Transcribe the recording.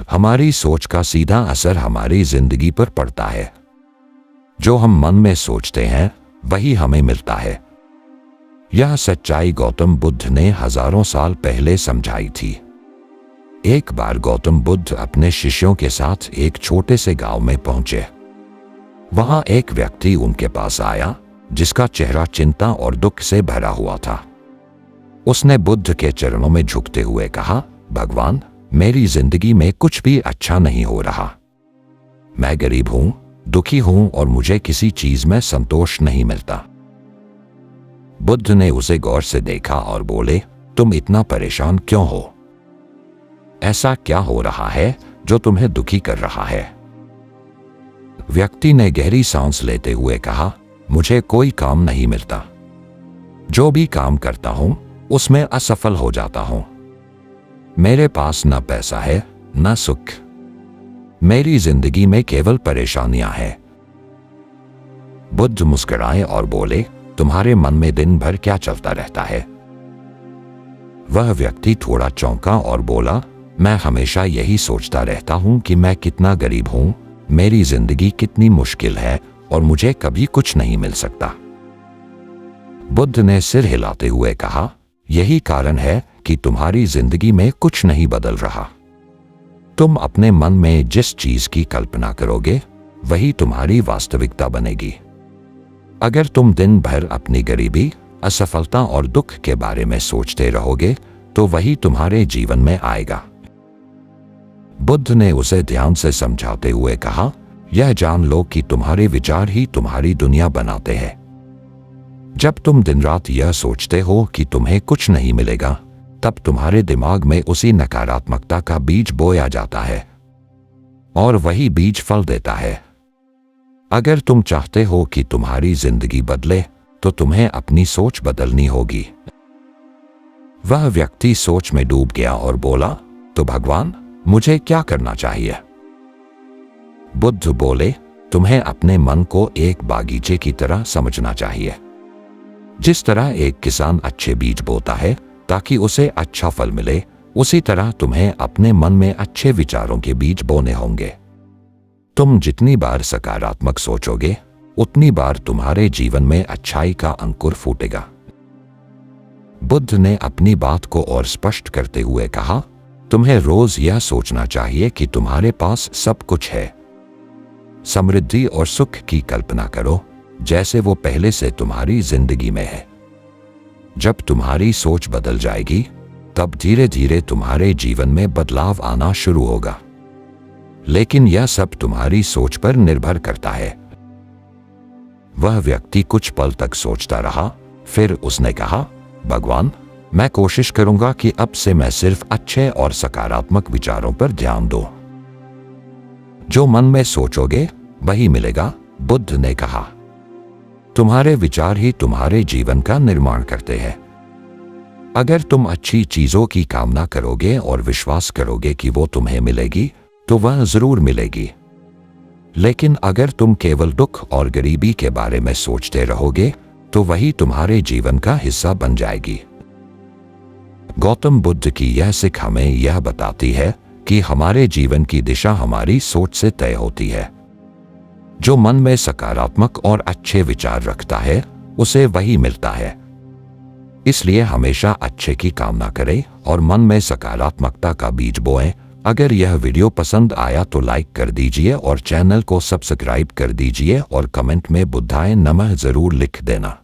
हमारी सोच का सीधा असर हमारी जिंदगी पर पड़ता है। जो हम मन में सोचते हैं वही हमें मिलता है। यह सच्चाई गौतम बुद्ध ने हजारों साल पहले समझाई थी। एक बार गौतम बुद्ध अपने शिष्यों के साथ एक छोटे से गांव में पहुंचे। वहां एक व्यक्ति उनके पास आया जिसका चेहरा चिंता और दुख से भरा हुआ था। उसने बुद्ध के चरणों में झुकते हुए कहा, भगवान, मेरी जिंदगी में कुछ भी अच्छा नहीं हो रहा। मैं गरीब हूं, दुखी हूं और मुझे किसी चीज में संतोष नहीं मिलता। बुद्ध ने उसे गौर से देखा और बोले, तुम इतना परेशान क्यों हो? ऐसा क्या हो रहा है जो तुम्हें दुखी कर रहा है? व्यक्ति ने गहरी सांस लेते हुए कहा, मुझे कोई काम नहीं मिलता। जो भी काम करता हूं उसमें असफल हो जाता हूं। मेरे पास न पैसा है न सुख। मेरी जिंदगी में केवल परेशानियां हैं। बुद्ध मुस्कुराए और बोले, तुम्हारे मन में दिन भर क्या चलता रहता है? वह व्यक्ति थोड़ा चौंका और बोला, मैं हमेशा यही सोचता रहता हूं कि मैं कितना गरीब हूं, मेरी जिंदगी कितनी मुश्किल है और मुझे कभी कुछ नहीं मिल सकता। बुद्ध ने सिर हिलाते हुए कहा, यही कारण है कि तुम्हारी जिंदगी में कुछ नहीं बदल रहा। तुम अपने मन में जिस चीज की कल्पना करोगे वही तुम्हारी वास्तविकता बनेगी। अगर तुम दिन भर अपनी गरीबी, असफलता और दुख के बारे में सोचते रहोगे तो वही तुम्हारे जीवन में आएगा। बुद्ध ने उसे ध्यान से समझाते हुए कहा, यह जान लो कि तुम्हारे विचार ही तुम्हारी दुनिया बनाते हैं। जब तुम दिन रात यह सोचते हो कि तुम्हें कुछ नहीं मिलेगा, तब तुम्हारे दिमाग में उसी नकारात्मकता का बीज बोया जाता है और वही बीज फल देता है। अगर तुम चाहते हो कि तुम्हारी जिंदगी बदले तो तुम्हें अपनी सोच बदलनी होगी। वह व्यक्ति सोच में डूब गया और बोला, तो भगवान, मुझे क्या करना चाहिए? बुद्ध बोले, तुम्हें अपने मन को एक बागीचे की तरह समझना चाहिए। जिस तरह एक किसान अच्छे बीज बोता है ताकि उसे अच्छा फल मिले, उसी तरह तुम्हें अपने मन में अच्छे विचारों के बीज बोने होंगे। तुम जितनी बार सकारात्मक सोचोगे उतनी बार तुम्हारे जीवन में अच्छाई का अंकुर फूटेगा। बुद्ध ने अपनी बात को और स्पष्ट करते हुए कहा, तुम्हें रोज यह सोचना चाहिए कि तुम्हारे पास सब कुछ है। समृद्धि और सुख की कल्पना करो जैसे वो पहले से तुम्हारी जिंदगी में है। जब तुम्हारी सोच बदल जाएगी तब धीरे धीरे तुम्हारे जीवन में बदलाव आना शुरू होगा। लेकिन यह सब तुम्हारी सोच पर निर्भर करता है। वह व्यक्ति कुछ पल तक सोचता रहा, फिर उसने कहा, भगवान, मैं कोशिश करूंगा कि अब से मैं सिर्फ अच्छे और सकारात्मक विचारों पर ध्यान दूं। जो मन में सोचोगे वही मिलेगा, बुद्ध ने कहा। तुम्हारे विचार ही तुम्हारे जीवन का निर्माण करते हैं। अगर तुम अच्छी चीजों की कामना करोगे और विश्वास करोगे कि वो तुम्हें मिलेगी तो वह जरूर मिलेगी। लेकिन अगर तुम केवल दुख और गरीबी के बारे में सोचते रहोगे तो वही तुम्हारे जीवन का हिस्सा बन जाएगी। गौतम बुद्ध की यह सिख हमें यह बताती है कि हमारे जीवन की दिशा हमारी सोच से तय होती है। जो मन में सकारात्मक और अच्छे विचार रखता है उसे वही मिलता है। इसलिए हमेशा अच्छे की कामना करें और मन में सकारात्मकता का बीज बोएं। अगर यह वीडियो पसंद आया तो लाइक कर दीजिए और चैनल को सब्सक्राइब कर दीजिए और कमेंट में बुद्धाय नमः जरूर लिख देना।